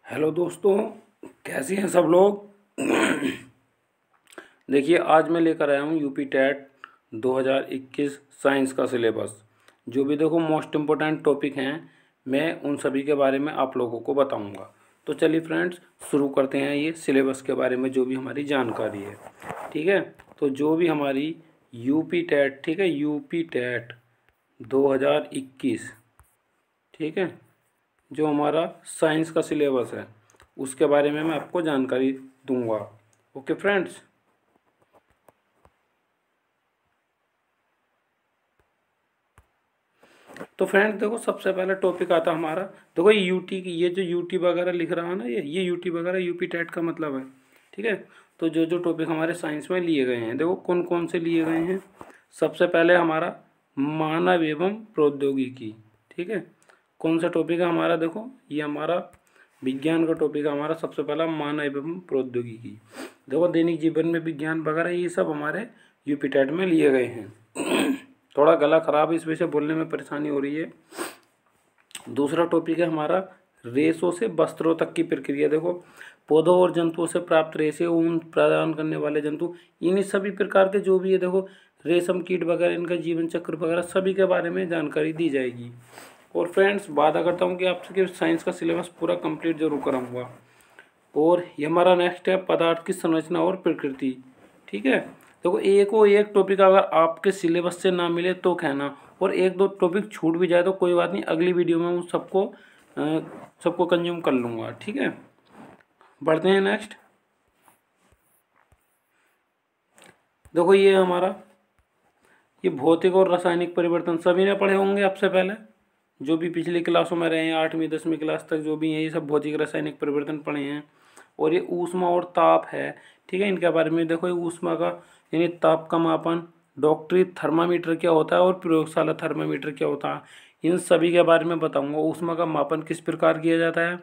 Hello दोस्तों, कैसे हैं सब लोग। देखिए, आज मैं लेकर आया हूँ यूपी टेट 2021 साइंस का सिलेबस। जो भी देखो मोस्ट इम्पोर्टेंट टॉपिक हैं, मैं उन सभी के बारे में आप लोगों को बताऊंगा। तो चलिए फ्रेंड्स, शुरू करते हैं ये सिलेबस के बारे में जो भी हमारी जानकारी है। ठीक है, तो जो भी हमारी यूपी टेट, ठीक है, यूपी टेट 2021, ठीक है, जो हमारा साइंस का सिलेबस है उसके बारे में मैं आपको जानकारी दूंगा। Okay friends. तो फ्रेंड्स देखो, सबसे पहला टॉपिक आता हमारा, देखो ये यूटी की, ये जो यूटी वगैरह लिख रहा है ना, ये यूटी वगैरह यूपी टेट का मतलब है। ठीक है, तो जो जो टॉपिक हमारे साइंस में लिए गए हैं, देखो कौन कौन से लिए गए हैं। सबसे पहले हमारा मानव एवं प्रौद्योगिकी। ठीक है, कौन सा टॉपिक है हमारा, देखो ये हमारा विज्ञान का टॉपिक है हमारा। सबसे पहला मानव एवं प्रौद्योगिकी। देखो दैनिक जीवन में विज्ञान वगैरह ये सब हमारे यूपी टेट में लिए गए हैं। थोड़ा गला खराब है, इस वजह से बोलने में परेशानी हो रही है। दूसरा टॉपिक है हमारा रेशों से वस्त्रों तक की प्रक्रिया। देखो, पौधों और जंतुओं से प्राप्त रेशे, ऊन प्रदान करने वाले जंतु, इन्हीं सभी प्रकार के जो भी है, देखो रेशम कीट वगैरह, इनका जीवन चक्र वगैरह सभी के बारे में जानकारी दी जाएगी। और फ्रेंड्स, वादा करता हूँ कि आपसे साइंस का सिलेबस पूरा कंप्लीट जरूर कराऊंगा। और ये हमारा नेक्स्ट है पदार्थ की संरचना और प्रकृति। ठीक है, देखो एक टॉपिक अगर आपके सिलेबस से ना मिले तो कहना, और एक दो टॉपिक छूट भी जाए तो कोई बात नहीं, अगली वीडियो में उन सबको कंज्यूम कर लूँगा। ठीक है, बढ़ते हैं नेक्स्ट। देखो ये हमारा ये भौतिक और रासायनिक परिवर्तन सभी ने पढ़े होंगे आपसे पहले, जो भी पिछली क्लासों में रहे हैं, 8वीं 10वीं क्लास तक जो भी हैं, ये सब भौतिक रासायनिक परिवर्तन पढ़े हैं। और ये ऊष्मा और ताप है। ठीक है, इनके बारे में देखो, ये ऊष्मा का यानी ताप का मापन, डॉक्टरी थर्मामीटर क्या होता है और प्रयोगशाला थर्मामीटर क्या होता है, इन सभी के बारे में बताऊंगा। ऊष्मा का मापन किस प्रकार किया जाता है,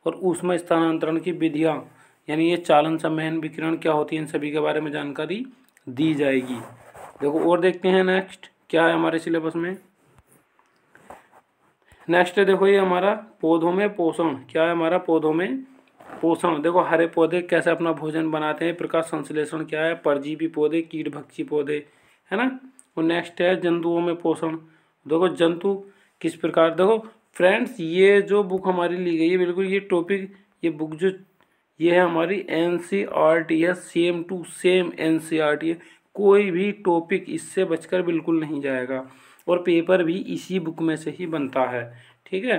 और ऊष्मा स्थानांतरण की विधियाँ यानी ये चालन संवहन विकिरण क्या होती है, इन सभी के बारे में जानकारी दी जाएगी। देखो और देखते हैं नेक्स्ट क्या है हमारे सिलेबस में। नेक्स्ट देखो ये हमारा पौधों में पोषण। क्या है हमारा पौधों में पोषण। देखो हरे पौधे कैसे अपना भोजन बनाते हैं, प्रकाश संश्लेषण क्या है, परजीवी पौधे, कीट भक्षी पौधे, है ना। और नेक्स्ट है जंतुओं में पोषण। देखो जंतु किस प्रकार, देखो फ्रेंड्स ये जो बुक हमारी ली गई है, बिल्कुल ये टॉपिक, ये बुक जो ये है हमारी NCERT है, सेम टू सेम NCERT है। कोई भी टॉपिक इससे बचकर बिल्कुल नहीं जाएगा, और पेपर भी इसी बुक में से ही बनता है। ठीक है,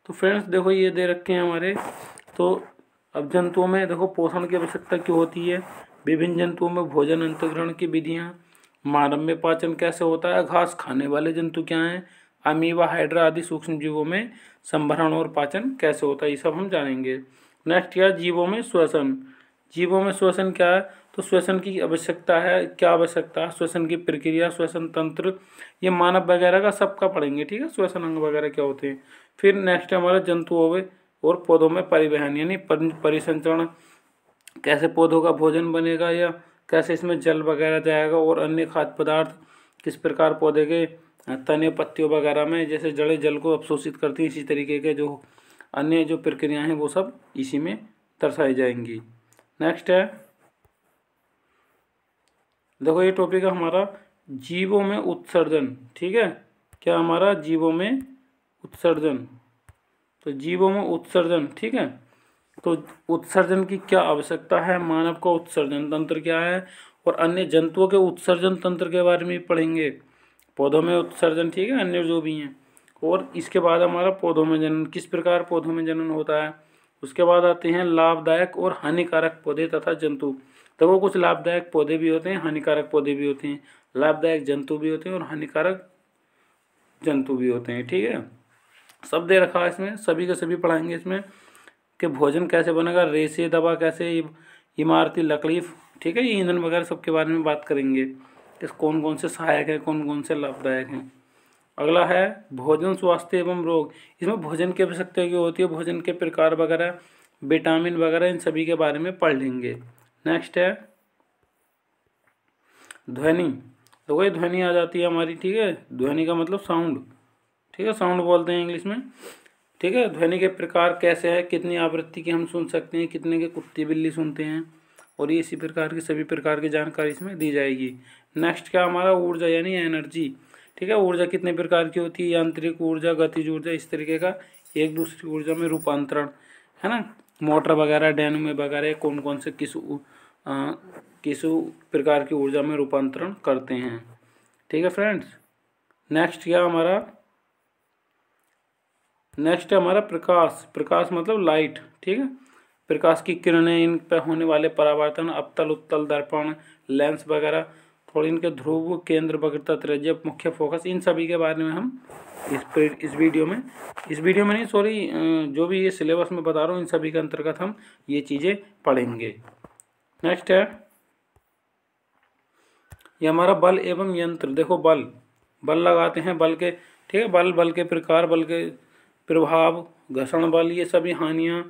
तो फ्रेंड्स देखो ये दे रखे हैं हमारे। तो अब जंतुओं में देखो पोषण की आवश्यकता क्यों होती है, विभिन्न जंतुओं में भोजन अंतर्ग्रहण की विधियाँ, मानव में पाचन कैसे होता है, घास खाने वाले जंतु क्या हैं, अमीबा, हाइड्रा आदि सूक्ष्म जीवों में संभरण और पाचन कैसे होता है, ये सब हम जानेंगे। नेक्स्ट क्या, जीवों में श्वसन। जीवों में श्वसन क्या है, तो श्वसन की आवश्यकता है, क्या आवश्यकता है, श्वसन की प्रक्रिया, श्वसन तंत्र, ये मानव वगैरह का सबका पढ़ेंगे। ठीक है, श्वसन अंग वगैरह क्या होते हैं। फिर नेक्स्ट हमारा जंतुओं में और पौधों में परिवहन यानी परिसंचरण, कैसे पौधों का भोजन बनेगा या कैसे इसमें जल वगैरह जाएगा, और अन्य खाद्य पदार्थ किस प्रकार पौधे के तने पत्तियों वगैरह में जैसे जड़ें जल को अवशोषित करती हैं, इसी तरीके के जो अन्य जो प्रक्रियाएं हैं वो सब इसी में दर्शाई जाएंगी। नेक्स्ट है, देखो ये टॉपिक है हमारा जीवों में उत्सर्जन। ठीक है, क्या हमारा जीवों में उत्सर्जन, तो जीवों में उत्सर्जन। ठीक है, तो उत्सर्जन की क्या आवश्यकता है, मानव का उत्सर्जन तंत्र क्या है, और अन्य जंतुओं के उत्सर्जन तंत्र के बारे में पढ़ेंगे। पौधों में उत्सर्जन, ठीक है, अन्य जो भी हैं। और इसके बाद हमारा पौधों में जनन, किस प्रकार पौधों में जनन होता है। उसके बाद आते हैं लाभदायक और हानिकारक पौधे तथा जंतु। देखो कुछ लाभदायक पौधे भी होते हैं, हानिकारक पौधे भी होते हैं, लाभदायक जंतु भी होते हैं और हानिकारक जंतु भी होते हैं। ठीक है, सब दे रखा है इसमें, सभी के सभी पढ़ाएंगे इसमें कि भोजन कैसे बनेगा, रेशे, दवा कैसे, इमारती लकड़ी, ठीक है, ये ईंधन वगैरह सबके बारे में बात करेंगे, इस कौन कौन से सहायक हैं, कौन कौन से लाभदायक हैं। अगला है भोजन, स्वास्थ्य एवं रोग। इसमें भोजन की आवश्यकता क्यों होती है, भोजन के प्रकार वगैरह, विटामिन वगैरह, इन सभी के बारे में पढ़ लेंगे। नेक्स्ट है ध्वनि। तो वही ध्वनि आ जाती है हमारी। ठीक है, ध्वनि का मतलब साउंड। ठीक है, साउंड बोलते हैं इंग्लिश में। ठीक है। ध्वनि के प्रकार कैसे हैं, कितनी आवृत्ति की हम सुन सकते हैं, कितने के कुत्ते बिल्ली सुनते हैं, और ये इसी प्रकार की सभी प्रकार की जानकारी इसमें दी जाएगी। नेक्स्ट क्या हमारा ऊर्जा यानी एनर्जी। ठीक है, ऊर्जा कितने प्रकार की होती है, यांत्रिक ऊर्जा, गतिज ऊर्जा, इस तरीके का एक दूसरी ऊर्जा में रूपांतरण, है ना। मोटर वगैरह, डायनेमो वगैरह कौन कौन से किस प्रकार की ऊर्जा में रूपांतरण करते हैं। ठीक है फ्रेंड्स। नेक्स्ट क्या हमारा, नेक्स्ट है हमारा प्रकाश। प्रकाश मतलब लाइट। ठीक है, प्रकाश की किरणें, इन पर होने वाले परावर्तन, अवतल उत्तल दर्पण, लेंस वगैरह, थोड़ी इनके ध्रुव, केंद्र, वक्रता, त्रिज्या, मुख्य फोकस, इन सभी के बारे में हम इस वीडियो में नहीं सॉरी, जो भी ये सिलेबस में बता रहा हूँ इन सभी के अंतर्गत हम ये चीज़ें पढ़ेंगे। नेक्स्ट है ये हमारा बल एवं यंत्र। देखो बल लगाते हैं, बल के, ठीक है, बल के प्रकार, बल के प्रभाव, घर्षण बल, ये सभी हानियाँ,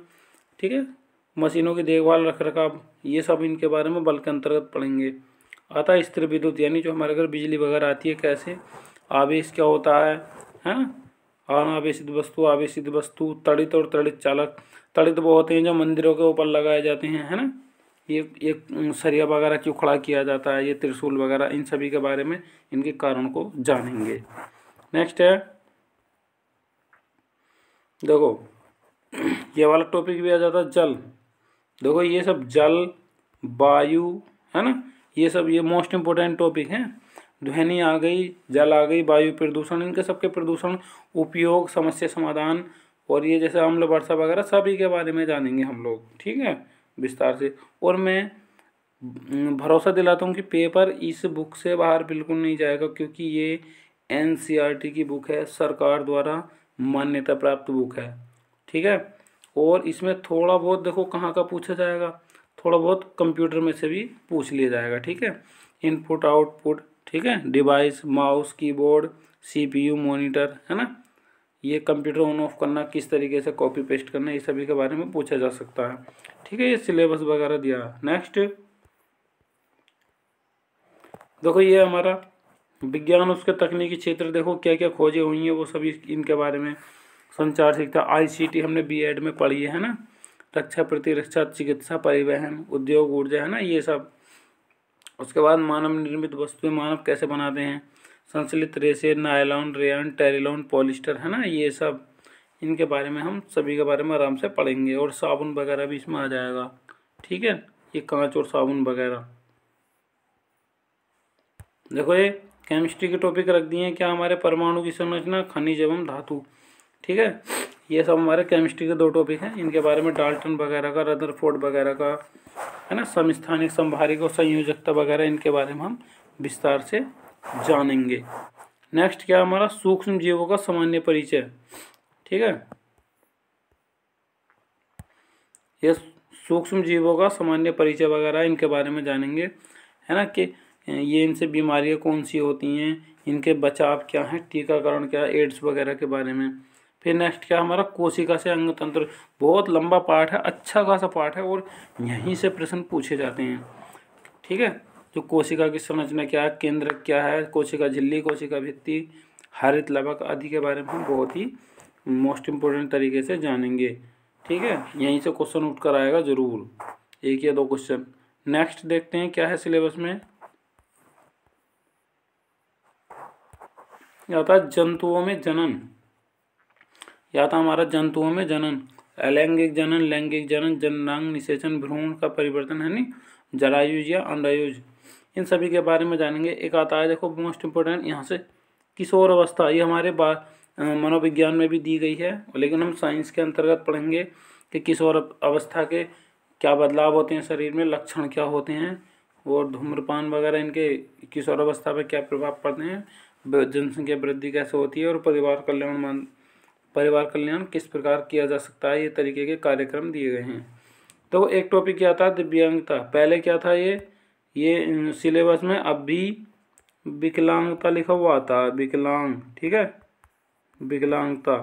ठीक है, मशीनों की देखभाल, रख रखाव, ये सब इनके बारे में बल के अंतर्गत पढ़ेंगे। आता है स्थिर विद्युत यानी जो हमारे घर बिजली वगैरह आती है, कैसे, आवेश क्या होता है ना, अनावेशित वस्तु, आवेशित वस्तु, तड़ित और तड़ित चालक। तड़ित वो होते हैं जो मंदिरों के ऊपर लगाए जाते हैं, है ना, ये सरिया वगैरह क्यों खड़ा किया जाता है, ये त्रिशूल वगैरह, इन सभी के बारे में इनके कारण को जानेंगे। नेक्स्ट है देखो ये वाला टॉपिक भी आ जाता है जल। देखो ये सब जल, वायु, है ना, ये सब ये मोस्ट इम्पोर्टेंट टॉपिक हैं। ध्वनि आ गई, जल आ गई, वायु प्रदूषण, इनके सबके प्रदूषण, उपयोग, समस्या समाधान, और ये जैसे अम्ल वर्षा वगैरह सभी के बारे में जानेंगे हम लोग, ठीक है, विस्तार से। और मैं भरोसा दिलाता हूँ कि पेपर इस बुक से बाहर बिल्कुल नहीं जाएगा, क्योंकि ये NCERT की बुक है, सरकार द्वारा मान्यता प्राप्त बुक है। ठीक है, और इसमें थोड़ा बहुत देखो कहाँ का पूछा जाएगा, थोड़ा बहुत कंप्यूटर में से भी पूछ लिया जाएगा। ठीक है, इनपुट आउटपुट, ठीक है, device, mouse, keyboard, CPU, monitor, है ना, ये कंप्यूटर ऑन ऑफ करना, किस तरीके से कॉपी पेस्ट करना, ये सभी के बारे में पूछा जा सकता है। ठीक है, ये सिलेबस वगैरह दिया। नेक्स्ट देखो ये हमारा विज्ञान, उसके तकनीकी क्षेत्र, देखो क्या क्या खोजें हुई हैं वो सभी इनके बारे में। संचार शिक्षा, ICT हमने B.Ed में पढ़ी है ना, रक्षा प्रतिरक्षा, चिकित्सा, परिवहन, उद्योग, ऊर्जा, है ना, ये सब। उसके बाद मानव निर्मित वस्तुएं, मानव कैसे बनाते हैं, संश्लेषित रेशे, नायलॉन, रेयन, टेरिलॉन, पॉलिस्टर, है ना, ये सब इनके बारे में हम सभी के बारे में आराम से पढ़ेंगे। और साबुन वगैरह भी इसमें आ जाएगा। ठीक है, ये कांच और साबुन वगैरह। देखो ये केमिस्ट्री के टॉपिक रख दिए हैं, क्या हमारे परमाणु की संरचना, खनिज एवं धातु। ठीक है, ये सब हमारे केमिस्ट्री के 2 टॉपिक हैं, इनके बारे में डाल्टन वगैरह का, रदरफोर्ड वगैरह का, है ना, समस्थानिक, संभारिक और संयोजकता वगैरह, इनके बारे में हम विस्तार से जानेंगे। नेक्स्ट क्या हमारा सूक्ष्म जीवों का सामान्य परिचय। ठीक है, ये सूक्ष्म जीवों का सामान्य परिचय वगैरह इनके बारे में जानेंगे, है ना, कि ये इनसे बीमारियां कौन सी होती हैं, इनके बचाव क्या है, टीकाकरण क्या है, एड्स वगैरह के बारे में। फिर नेक्स्ट क्या हमारा कोशिका से अंग तंत्र, बहुत लंबा पार्ट है, अच्छा खासा पार्ट है, और यहीं से प्रश्न पूछे जाते हैं। ठीक है, जो कोशिका की संरचना क्या है, केंद्र क्या है, कोशिका झिल्ली, कोशिका भित्ति, हरित लवक आदि के बारे में हम बहुत ही मोस्ट इम्पोर्टेंट तरीके से जानेंगे। ठीक है, यहीं से क्वेश्चन उठ कर आएगा जरूर, 1 या 2 क्वेश्चन। नेक्स्ट देखते हैं क्या है सिलेबस में। या था जंतुओं में जनन, या था हमारा जंतुओं में जनन, अलैंगिक जनन, लैंगिक जनन, जननांग निषेचन, भ्रूण का परिवर्तन, है नहीं, जरायुज या अंडायुज, इन सभी के बारे में जानेंगे। एक आता है देखो मोस्ट इम्पोर्टेंट यहाँ से, किशोर अवस्था, ये हमारे मनोविज्ञान में भी दी गई है, लेकिन हम साइंस के अंतर्गत पढ़ेंगे कि किशोर अवस्था के क्या बदलाव होते हैं शरीर में, लक्षण क्या होते हैं, और धूम्रपान वगैरह इनके किशोर अवस्था पर क्या प्रभाव पड़ते हैं, जनसंख्या वृद्धि कैसे होती है, और परिवार कल्याण किस प्रकार किया जा सकता है, ये तरीके के कार्यक्रम दिए गए हैं। तो एक टॉपिक क्या था, दिव्यांगता। पहले क्या था, ये सिलेबस में अब भी विकलांगता लिखा हुआ था, विकलांग, ठीक है, विकलांगता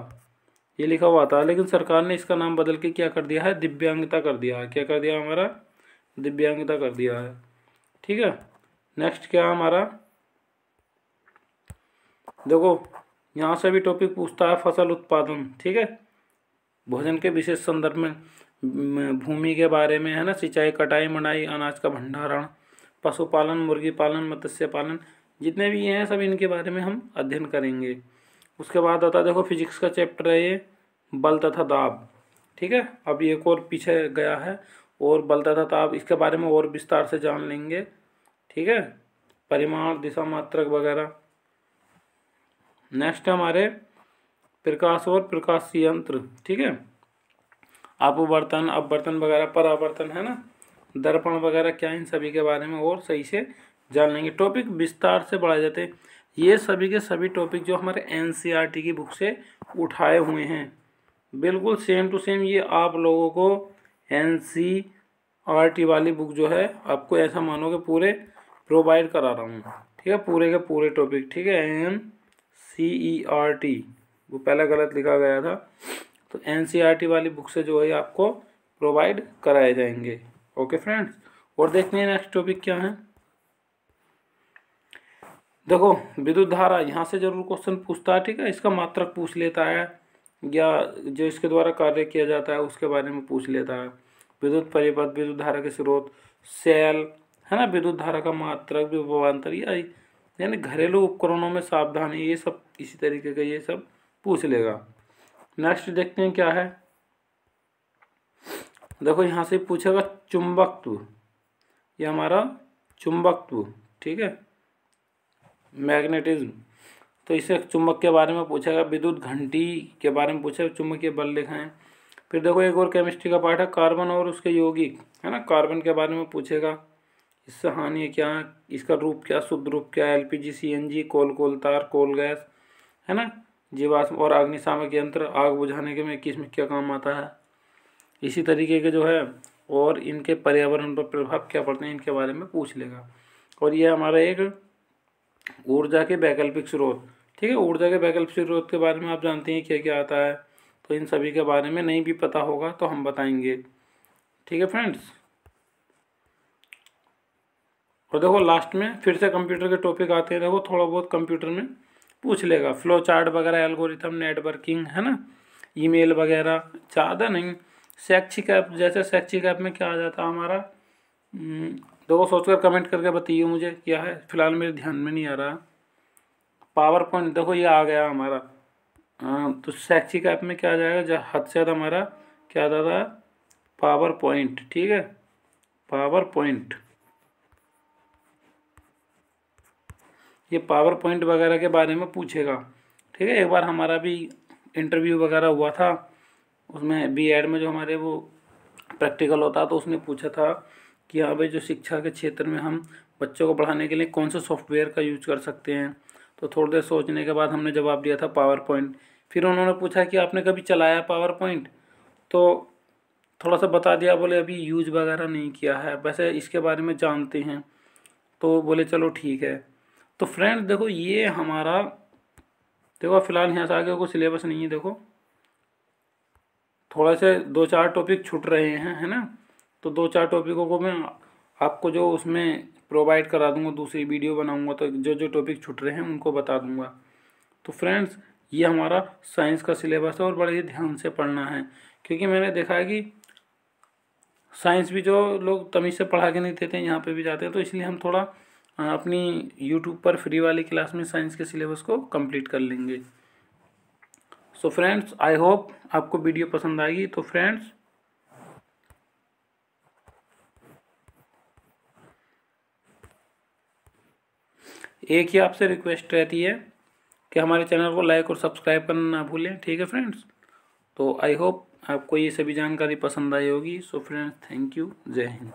ये लिखा हुआ था, लेकिन सरकार ने इसका नाम बदल के क्या कर दिया है, दिव्यांगता कर दिया है। क्या कर दिया हमारा, दिव्यांगता कर दिया है। ठीक है, नेक्स्ट क्या हमारा, देखो यहाँ से भी टॉपिक पूछता है फसल उत्पादन। ठीक है, भोजन के विशेष संदर्भ में भूमि के बारे में, है ना, सिंचाई, कटाई, मढ़ाई, अनाज का भंडारण, पशुपालन, मुर्गी पालन, मत्स्य पालन, जितने भी हैं सब इनके बारे में हम अध्ययन करेंगे। उसके बाद आता है देखो फिजिक्स का चैप्टर है ये, बल तथा दाब। ठीक है, अब ये एक और पीछे गया है और बल तथा दाब इसके बारे में और विस्तार से जान लेंगे। ठीक है, परिमाण, दिशा, मात्रक वगैरह। नेक्स्ट हमारे प्रकाश और प्रकाश यंत्र। ठीक है, अपवर्तन, अपवर्तन वगैरह, परावर्तन, है ना, दर्पण वगैरह क्या, इन सभी के बारे में और सही से जान लेंगे। टॉपिक विस्तार से बढ़ाए जाते हैं। ये सभी के सभी टॉपिक जो हमारे एनसीईआरटी की बुक से उठाए हुए हैं, बिल्कुल सेम टू सेम। ये आप लोगों को एनसीईआरटी वाली बुक जो है, आपको ऐसा मानो कि पूरे प्रोवाइड करा रहा हूँ। ठीक है, पूरे के पूरे टॉपिक। ठीक है, एनसीईआरटी, वो पहले गलत लिखा गया था, तो एनसीईआरटी वाली बुक से जो है आपको प्रोवाइड कराए जाएंगे। ओके फ्रेंड्स, और देखते हैं नेक्स्ट टॉपिक क्या है। देखो विद्युत धारा, यहाँ से जरूर क्वेश्चन पूछता है। ठीक है, इसका मात्रक पूछ लेता है या जो इसके द्वारा कार्य किया जाता है उसके बारे में पूछ लेता है। विद्युत परिपथ, विद्युत धारा के स्रोत, सेल, है ना, विद्युत धारा का मात्रक, विभवांतर, यानी घरेलू उपकरणों में सावधानी, ये सब इसी तरीके का ये सब पूछ लेगा। नेक्स्ट देखते हैं क्या है। देखो यहाँ से पूछेगा चुंबकत्व, ये हमारा चुंबकत्व। ठीक है, मैग्नेटिज्म, तो इसे चुंबक के बारे में पूछेगा। विद्युत घंटी के बारे में पूछेगा, चुंबकीय बल दिखाएं। फिर देखो एक और केमिस्ट्री का पार्ट है, कार्बन और उसके यौगिक, है ना, कार्बन के बारे में पूछेगा। इससे हानि क्या, इसका रूप क्या, शुद्ध रूप क्या, एलपीजी, सीएनजी, कोल तार, कोल गैस, है ना, जीवाश्म और अग्निशामक यंत्र, आग बुझाने के में किस में क्या काम आता है। इसी तरीके के जो है और इनके पर्यावरण पर प्रभाव क्या पड़ते हैं, इनके बारे में पूछ लेगा। और ये हमारा एक ऊर्जा के वैकल्पिक स्रोत। ठीक है, ऊर्जा के वैकल्पिक स्रोत के बारे में आप जानते हैं क्या क्या आता है, तो इन सभी के बारे में नहीं भी पता होगा तो हम बताएंगे। ठीक है फ्रेंड्स, और देखो लास्ट में फिर से कंप्यूटर के टॉपिक आते हैं। देखो थोड़ा बहुत कंप्यूटर में पूछ लेगा, फ्लो चार्ट वगैरह, एल्गोरिथम, नेटवर्किंग, है ना, ईमेल वगैरह, ज़्यादा नहीं। शैक्षिक ऐप, जैसे शैक्षिक ऐप में क्या आ जाता है हमारा, देखो सोचकर कमेंट करके बताइए मुझे क्या है, फिलहाल मेरे ध्यान में नहीं आ रहा। पावर पॉइंट, देखो ये आ गया हमारा। तो शैक्षिक ऐप में क्या आ जाएगा, जब हद से ज़्यादा हमारा क्या आ जाता है, पावर पॉइंट। ठीक है, पावर पॉइंट, ये पावर पॉइंट वगैरह के बारे में पूछेगा। ठीक है, एक बार हमारा भी इंटरव्यू वगैरह हुआ था, उसमें बीएड में जो हमारे वो प्रैक्टिकल होता तो उसने पूछा था कि हाँ भाई, जो शिक्षा के क्षेत्र में हम बच्चों को पढ़ाने के लिए कौन से सॉफ्टवेयर का यूज कर सकते हैं। तो थोड़ी देर सोचने के बाद हमने जवाब दिया था पावर पॉइंट। फिर उन्होंने पूछा कि आपने कभी चलाया पावर पॉइंट, तो थोड़ा सा बता दिया, बोले अभी यूज वगैरह नहीं किया है, वैसे इसके बारे में जानते हैं। तो बोले चलो ठीक है। तो फ्रेंड्स देखो ये हमारा, देखो फिलहाल यहाँ से आगे कोई सिलेबस नहीं है। देखो थोड़ा से 2-4 टॉपिक छूट रहे हैं, है ना, तो 2-4 टॉपिकों को मैं आपको जो उसमें प्रोवाइड करा दूंगा, दूसरी वीडियो बनाऊंगा तो जो जो टॉपिक छूट रहे हैं उनको बता दूंगा। तो फ्रेंड्स ये हमारा साइंस का सिलेबस है और बड़े ही ध्यान से पढ़ना है, क्योंकि मैंने देखा है कि साइंस भी जो लोग तमीज़ से पढ़ा के नहीं देते हैं यहाँ पे भी जाते हैं, तो इसलिए हम थोड़ा अपनी यूट्यूब पर फ्री वाली क्लास में साइंस के सिलेबस को कंप्लीट कर लेंगे। सो फ्रेंड्स आई होप आपको वीडियो पसंद आएगी। तो फ्रेंड्स एक ही आपसे रिक्वेस्ट रहती है कि हमारे चैनल को लाइक और सब्सक्राइब करना ना भूलें। ठीक है फ्रेंड्स, तो आई होप आपको ये सभी जानकारी पसंद आई होगी। सो फ्रेंड्स थैंक यू, जय हिंद।